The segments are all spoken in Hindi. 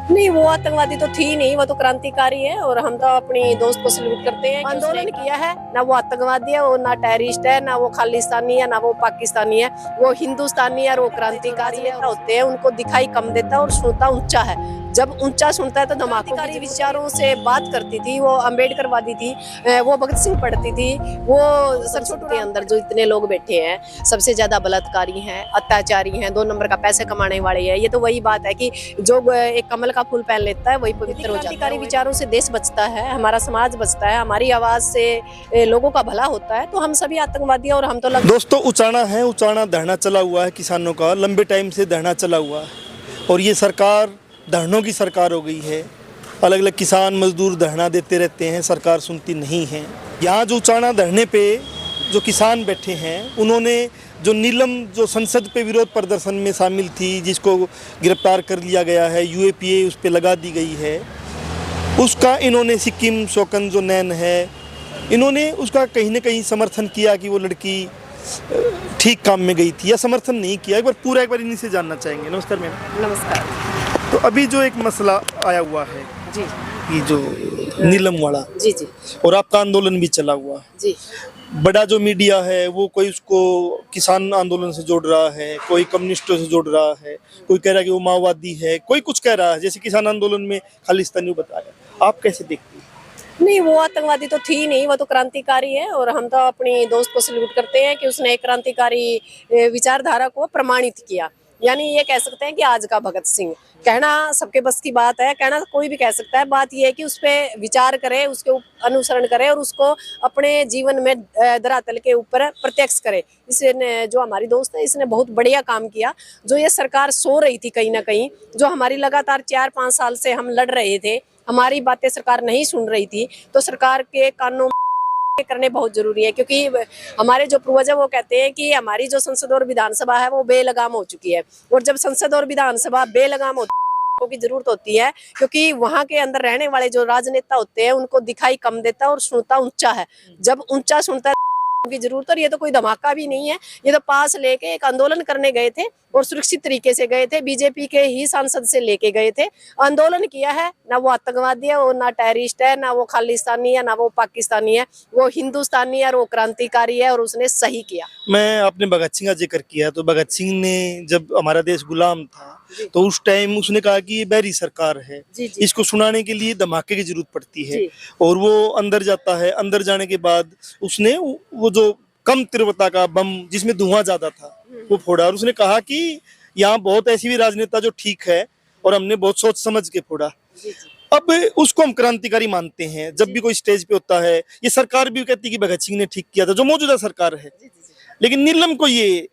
नहीं, वो आतंकवादी तो थी नहीं, वो तो क्रांतिकारी है और हम तो अपनी दोस्त को सल्यूट करते हैं। आंदोलन किया है, ना वो आतंकवादी है, वो ना टेररिस्ट है, ना वो खालिस्तानी है, ना वो पाकिस्तानी है, वो हिंदुस्तानी है और वो क्रांतिकारी नेता होते हैं, उनको दिखाई कम देता है और सुनता ऊंचा है। जब ऊंचा सुनता है तो धमाकेदार विचारों से बात करती थी, वो अम्बेडकरवादी थी, वो भगत सिंह पढ़ती थी, वो संसद के अंदर जो इतने लोग बैठे हैं सबसे ज्यादा बलात्कारी हैं, अत्याचारी हैं, 2 नंबर का पैसे कमाने वाले हैं। ये तो वही बात है कि जो एक कमल का फूल पहन लेता है वही पवित्र हो जाता है। क्रांतिकारी विचारों से देश बचता है, हमारा समाज बचता है, हमारी आवाज से लोगों का भला होता है। तो हम सभी आतंकवादी और हम तो दोस्तों उचाना है, उचाना धरना चला हुआ है किसानों का, लंबे टाइम से धरना चला हुआ है और ये सरकार धरनों की सरकार हो गई है। अलग अलग किसान मजदूर धरना देते रहते हैं, सरकार सुनती नहीं है। यहाँ जो उचाना धरने पे जो किसान बैठे हैं उन्होंने जो नीलम जो संसद पे विरोध प्रदर्शन में शामिल थी, जिसको गिरफ्तार कर लिया गया है, यूएपीए उस पर लगा दी गई है, उसका इन्होंने सिक्किम शोकन जो नैन है, इन्होंने उसका कहीं ना कहीं समर्थन किया कि वो लड़की ठीक काम में गई थी, या समर्थन नहीं किया। एक बार इन्हीं से जानना चाहेंगे। नमस्कार मैम। नमस्कार तो अभी जो एक मसला आया हुआ है जी, ये जो नीलम वाला, जी जी और आपका आंदोलन भी चला हुआ है, जी। बड़ा जो मीडिया है वो कोई उसको किसान आंदोलन से जोड़ रहा है, कोई कम्युनिस्टों से जोड़ रहा है, कोई कह रहा है कि वो माओवादी है, कोई कुछ कह रहा है, जैसे किसान आंदोलन में खालिस्तानी बताया। आप कैसे देखते हैं? नहीं, वो आतंकवादी तो थी नहीं, वो तो क्रांतिकारी है और हम तो अपनी दोस्त को सल्यूट करते हैं कि उसने एक क्रांतिकारी विचारधारा को प्रमाणित किया। यानी ये कह सकते हैं कि आज का भगत सिंह। कहना सबके बस की बात है, कहना कोई भी कह सकता है। बात यह है कि उस पर विचार करे, उसके अनुसरण करे और उसको अपने जीवन में धरातल के ऊपर प्रत्यक्ष करे। इसने जो हमारी दोस्त है इसने बहुत बढ़िया काम किया। जो ये सरकार सो रही थी कहीं ना कहीं, जो हमारी लगातार 4-5 साल से हम लड़ रहे थे, हमारी बातें सरकार नहीं सुन रही थी, तो सरकार के कानों करने बहुत जरूरी है। क्योंकि हमारे जो पूर्वज है वो कहते हैं कि हमारी जो संसद और विधानसभा है वो बेलगाम हो चुकी है, और जब संसद और विधानसभा बेलगाम होती की जरूरत होती है, क्योंकि वहां के अंदर रहने वाले जो राजनेता होते हैं उनको दिखाई कम देता है और सुनता ऊंचा है। जब ऊंचा सुनता है की जरूरत। और ये तो कोई धमाका भी नहीं है, ये तो पास लेके एक आंदोलन करने गए थे और सुरक्षित तरीके से गए थे, बीजेपी के ही सांसद से लेके गए थे, आंदोलन किया है। ना वो आतंकवादी है, वो ना टेररिस्ट है, ना वो खालिस्तानी है, ना वो पाकिस्तानी है, वो हिंदुस्तानी है और वो क्रांतिकारी है और उसने सही किया। मैं आपने भगत सिंह का जिक्र किया, तो भगत सिंह ने जब हमारा देश गुलाम था तो उस टाइम उसने कहा कि ये बैरी सरकार है, इसको सुनाने के लिए धमाके की जरूरत पड़ती है, और वो अंदर जाता है। अंदर जाने के बाद उसने वो जो कम तीव्रता का बम जिसमें धुआं ज्यादा था वो फोड़ा, और उसने कहा कि यहाँ बहुत ऐसी भी राजनेता जो ठीक है और हमने बहुत सोच समझ के फोड़ा। अब उसको हम क्रांतिकारी मानते हैं। जब भी कोई स्टेज पे होता है, ये सरकार भी कहती है कि भगत सिंह ने ठीक किया था, जो मौजूदा सरकार है, लेकिन नीलम को ये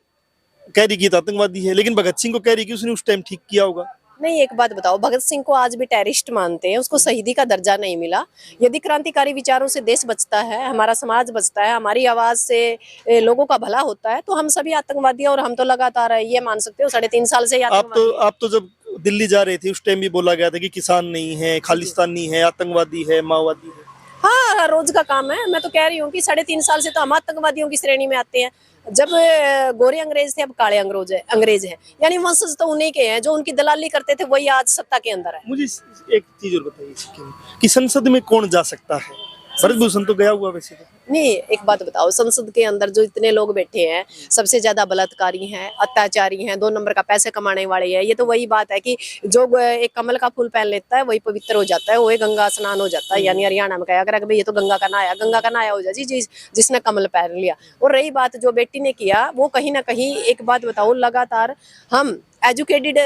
कह रही कि आतंकवादी है, लेकिन भगत सिंह को कह रही कि उसने उस टाइम ठीक किया होगा। नहीं, एक बात बताओ, भगत सिंह को आज भी टेररिस्ट मानते हैं, उसको शहीदी का दर्जा नहीं मिला। यदि क्रांतिकारी विचारों से देश बचता है, हमारा समाज बचता है, हमारी आवाज से लोगों का भला होता है, तो हम सभी आतंकवादी और हम तो लगातार ये मान सकते हो 3.5 साल से आप तो जब दिल्ली जा रहे थे उस टाइम भी बोला गया था कि किसान नहीं है, खालिस्तानी है, आतंकवादी है, माओवादी है। हाँ, रोज का काम है। मैं तो कह रही हूँ कि 3.5 साल से तो हम आतंकवादियों की श्रेणी में आते हैं। जब गोरे अंग्रेज थे, अब काले अंग्रेज हैं। यानी वंशज तो उन्हीं के हैं, जो उनकी दलाली करते थे वही आज सत्ता के अंदर है। मुझे एक चीज और बताइए कि संसद में कौन जा सकता है? भरत भूषण तो गया हुआ वैसे तो। नहीं, एक बात बताओ, संसद के अंदर जो इतने लोग बैठे हैं सबसे ज्यादा बलात्कारी हैं, अत्याचारी हैं, 2 नंबर का पैसे कमाने वाले हैं। ये तो वही बात है कि जो एक कमल का फूल पहन लेता है वही पवित्र हो जाता है, वही गंगा स्नान हो जाता है। यानी हरियाणा में कहा अगर भाई ये तो गंगा का नहाया हो जाए जी, जिसने कमल पहन लिया। और रही बात जो बेटी ने किया, वो कहीं ना कहीं, एक बात बताओ, लगातार हम एजुकेटेड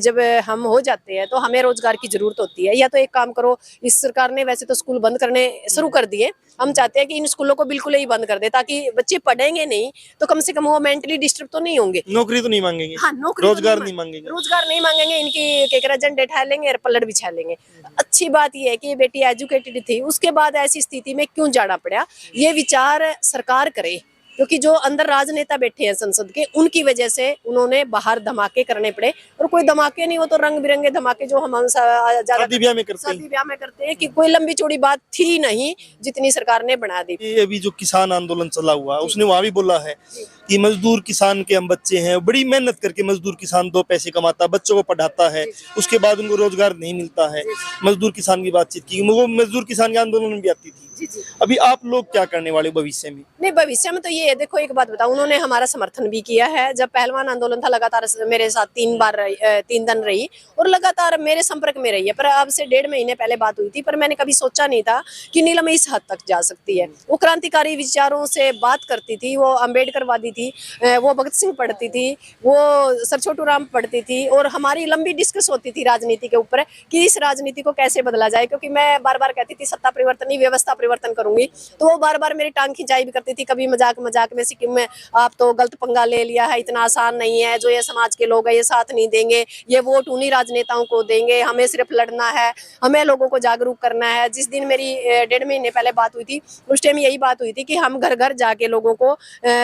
जब हम हो जाते हैं तो हमें रोजगार की जरूरत होती है। या तो एक काम करो, इस सरकार ने वैसे तो स्कूल बंद करने शुरू कर दिए, हम चाहते हैं कि इन स्कूलों को बिल्कुल ही बंद कर दे, ताकि बच्चे पढ़ेंगे नहीं तो कम से कम वो मेंटली डिस्टर्ब तो नहीं होंगे। नौकरी तो नहीं मांगेंगे। हाँ, रोजगार नहीं मांगेंगे। रोजगार नहीं मांगेंगे, इनकी झंडे ठा लेंगे और पलट बिछा लेंगे। अच्छी बात यह है कि बेटी एजुकेटेड थी, उसके बाद ऐसी स्थिति में क्यों जाना पड़ा, ये विचार सरकार करे। क्योंकि जो अंदर राजनेता बैठे हैं संसद के, उनकी वजह से उन्होंने बाहर धमाके करने पड़े। और कोई धमाके नहीं, वो तो रंग बिरंगे धमाके जो हम शादी ब्याह में करते हैं। शादी ब्याह में करते हैं, कि कोई लंबी चौड़ी बात थी नहीं जितनी सरकार ने बना दी। ये अभी जो किसान आंदोलन चला हुआ, उसने वहां भी बोला है कि मजदूर किसान के हम बच्चे हैं, बड़ी मेहनत करके मजदूर किसान 2 पैसे कमाता, बच्चों को पढ़ाता है, उसके बाद उनको रोजगार नहीं मिलता है। मजदूर किसान की बातचीत की, वो मजदूर किसान के आंदोलन में भी आती थी। अभी आप लोग क्या करने वाले भविष्य में? नहीं, भविष्य में तो ये है, देखो एक बात बताऊं, उन्होंने हमारा समर्थन भी किया है। जब पहलवान आंदोलन था, लगातार मेरे साथ 3 दिन रही और लगातार मेरे संपर्क में रही है। पर अब से 1.5 महीने पहले बात हुई थी, पर मैंने कभी सोचा नहीं था कि नीलम इस हद तक जा सकती है। वो क्रांतिकारी विचारों से बात करती थी, वो अम्बेडकरवादी थी, वो भगत सिंह पढ़ती थी, वो सर छोटू राम पढ़ती थी, और हमारी लंबी डिस्कस होती थी राजनीति के ऊपर कि इस राजनीति को कैसे बदला जाए। क्योंकि मैं बार बार कहती थी सत्ता परिवर्तन नहीं, व्यवस्था परिवर्तन करूंगी, तो वो बार बार मेरी टांग खिंचाई भी करती थी। कभी मजाक में सिक्किम में आप तो गलत पंगा ले लिया है, इतना आसान नहीं है, जो ये समाज के लोग हैं ये साथ नहीं देंगे, ये वोट उन्हीं राजनेताओं को देंगे, हमें सिर्फ लड़ना है, हमें लोगों को जागरूक करना है। जिस दिन मेरी 1.5 महीने पहले बात हुई थी, उस टाइम यही बात हुई थी कि हम घर घर जाके लोगों को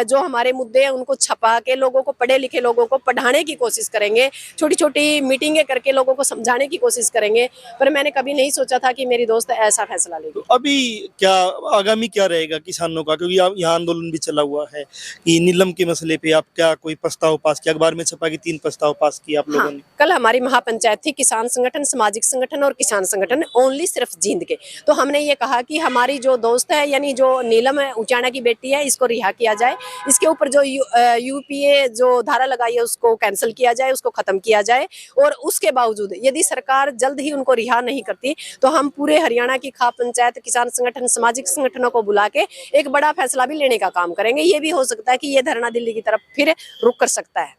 जो हमारे मुद्दे हैं उनको छपा के लोगों को, पढ़े लिखे लोगों को पढ़ाने की कोशिश करेंगे, छोटी छोटी मीटिंगें करके लोगों को समझाने की कोशिश करेंगे। पर मैंने कभी नहीं सोचा था कि मेरी दोस्त ऐसा फैसला लेगी। तो अभी क्या आगामी क्या रहेगा किसानों का, क्योंकि यहाँ आंदोलन भी चला हुआ है कि नीलम के मसले पे आप क्या कोई प्रस्ताव पास किया? अखबार में छपा कि 3 प्रस्ताव पास किए आप लोगों ने। कल हमारी महापंचायत थी, किसान संगठन, सामाजिक संगठन और किसान संगठन, ओनली सिर्फ जींद के। तो हमने ये कहा कि हमारी जो दोस्त है, यानी जो नीलम है, उचाना की बेटी है, इसको रिहा किया जाए। इसके ऊपर जो यूपीए जो धारा लगाई है उसको कैंसिल किया जाए, उसको खत्म किया जाए। और उसके बावजूद यदि सरकार जल्द ही उनको रिहा नहीं करती तो हम पूरे हरियाणा की खाप पंचायत, किसान संगठन, सामाजिक संगठनों को बुला के एक बड़ा फैसला भी लेने का काम करेंगे। ये भी हो सकता है कि ये धरना दिल्ली की तरफ फिर रुक कर सकता है।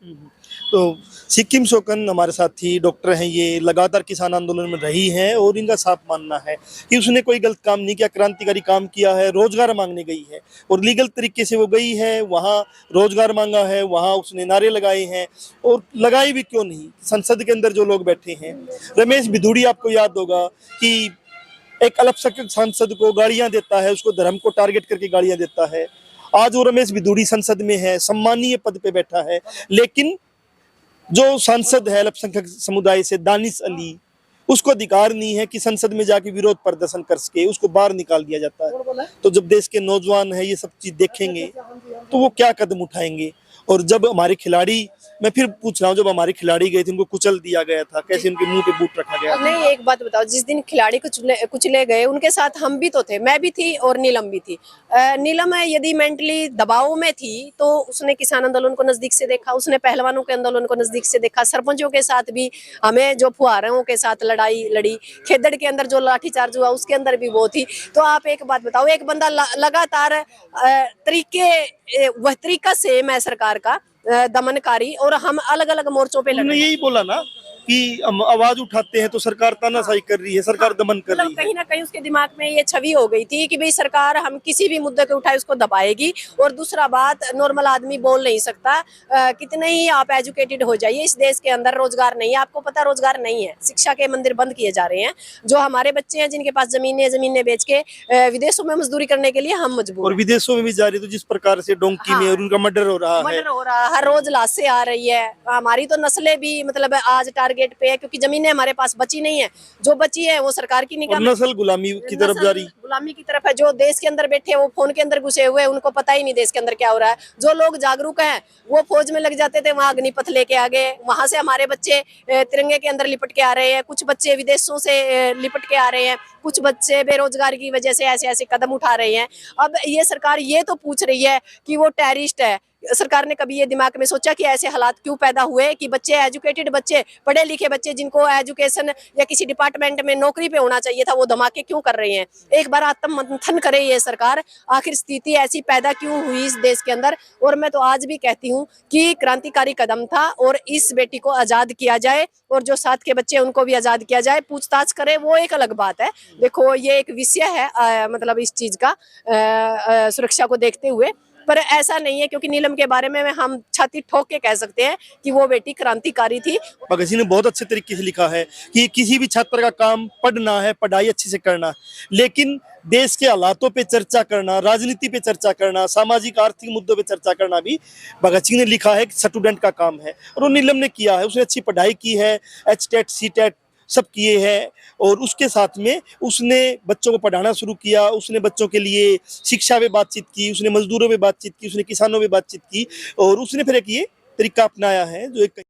तो सिक्किम शोकन हमारे साथ थी, डॉक्टर हैं, ये लगातार किसान आंदोलन में रही हैं और इनका साफ मानना है कि उसने कोई गलत काम नहीं किया, क्रांतिकारी काम किया है, रोजगार मांगने गई है और लीगल तरीके से वो गई है, वहाँ रोजगार मांगा है, वहाँ उसने नारे लगाए हैं। और लगाए भी क्यों नहीं, संसद के अंदर जो लोग बैठे हैं, रमेश बिधूड़ी आपको याद होगा कि एक अल्पसंख्यक सांसद को गाड़ियां देता है, उसको धर्म को टारगेट करके गाड़ियां देता है। आज वो रमेश बिधूड़ी संसद में है, सम्मानीय पद पे बैठा है, लेकिन जो सांसद है अल्पसंख्यक समुदाय से, दानिश अली, उसको अधिकार नहीं है कि संसद में जाके विरोध प्रदर्शन कर सके, उसको बाहर निकाल दिया जाता है। तो जब देश के नौजवान है ये सब चीज देखेंगे तो वो क्या कदम उठाएंगे? और जब हमारे खिलाड़ी, मैं फिर पूछ रहा हूँ, जब हमारे खिलाड़ी गए थे उनको कुचल दिया गया था, कैसे उनके मुंह पे बूट रखा गया? नहीं, एक बात बताओ, जिस दिन खिलाड़ी कुचले गए उनके साथ हम भी तो थे, मैं भी थी और नीलम भी थी। नीलम यदि मेंटली दबाव में थी तो उसने किसान आंदोलन को नजदीक से देखा, उसने पहलवानों के आंदोलन को नजदीक से देखा, सरपंचों के साथ भी हमें जो फुहारों के साथ लड़ाई लड़ी, खेदड़ के अंदर जो लाठीचार्ज हुआ उसके अंदर भी वो थी। तो आप एक बात बताओ, एक बंदा लगातार वह तरीका सेम है सरकार का, दमनकारी, और हम अलग अलग मोर्चों पे लड़ रहे हैं। यही बोला ना कि हम आवाज उठाते हैं तो सरकार तानाशाही कर रही है, सरकार दमन कर रही है। कहीं ना कहीं उसके दिमाग में ये छवि हो गई थी कि भाई सरकार हम किसी भी मुद्दे को उठाए उसको दबाएगी। और दूसरा बात, नॉर्मल आदमी बोल नहीं सकता, कितने ही आप एजुकेटेड हो जाइए, इस देश के अंदर रोजगार नहीं है। आपको पता रोजगार नहीं है, शिक्षा के मंदिर बंद किए जा रहे हैं। जो हमारे बच्चे हैं जिनके पास जमीनें बेच के विदेशों में मजदूरी करने के लिए हम मजबूर, और विदेशों में भी जा रही, तो जिस प्रकार से डोंकी में और उनका मर्डर हो रहा है, हर रोज लाशें आ रही है। हमारी तो नस्लें भी मतलब आज टारगेट पे है, क्योंकि जमीनें हमारे पास बची नहीं है, जो बची है वो सरकार की निगाह में नस्ल गुलामी की तरफ जा रही, गुलामी की तरफ है। जो देश के अंदर बैठे वो फोन के अंदर घुसे हुए, उनको पता ही नहीं देश के अंदर क्या हो रहा है। जो लोग जागरूक हैं वो फौज में लग जाते थे, वहां अग्निपथ लेके आ गए, वहां से हमारे बच्चे तिरंगे के अंदर लिपट के आ रहे हैं, कुछ बच्चे विदेशों से लिपट के आ रहे हैं, कुछ बच्चे बेरोजगारी की वजह से ऐसे ऐसे कदम उठा रहे हैं। अब ये सरकार ये तो पूछ रही है कि वो टेररिस्ट है। सरकार ने कभी ये दिमाग में सोचा कि ऐसे हालात क्यों पैदा हुए कि बच्चे, एजुकेटेड बच्चे, पढ़े लिखे बच्चे जिनको एजुकेशन या किसी डिपार्टमेंट में नौकरी पे होना चाहिए था, वो धमाके क्यों कर रहे हैं? एक बार आत्ममंथन करे ये सरकार, आखिर स्थिति ऐसी पैदा क्यों हुई इस देश के अंदर। और मैं तो आज भी कहती हूँ कि क्रांतिकारी कदम था और इस बेटी को आजाद किया जाए और जो साथ के बच्चे उनको भी आजाद किया जाए। पूछताछ करे वो एक अलग बात है, देखो ये एक विषय है मतलब इस चीज का सुरक्षा को देखते हुए। पर ऐसा नहीं है, क्योंकि नीलम के बारे में हम छाती ठोक के कह सकते हैं कि वो बेटी क्रांतिकारी थी। भगत सिंह ने बहुत अच्छे तरीके से लिखा है कि किसी भी छात्र का काम पढ़ना है, पढ़ाई अच्छे से करना है, लेकिन देश के हालातों पे चर्चा करना, राजनीति पे चर्चा करना, सामाजिक आर्थिक मुद्दों पे चर्चा करना भी भगत सिंह ने लिखा है कि स्टूडेंट का काम है, और वो नीलम ने किया है। उसने अच्छी पढ़ाई की है, एचटेट सीटेट सब किए हैं, और उसके साथ में उसने बच्चों को पढ़ाना शुरू किया। उसने बच्चों के लिए शिक्षा पे बातचीत की, उसने मजदूरों पे बातचीत की, उसने किसानों पे बातचीत की, और उसने फिर एक ये तरीका अपनाया है जो एक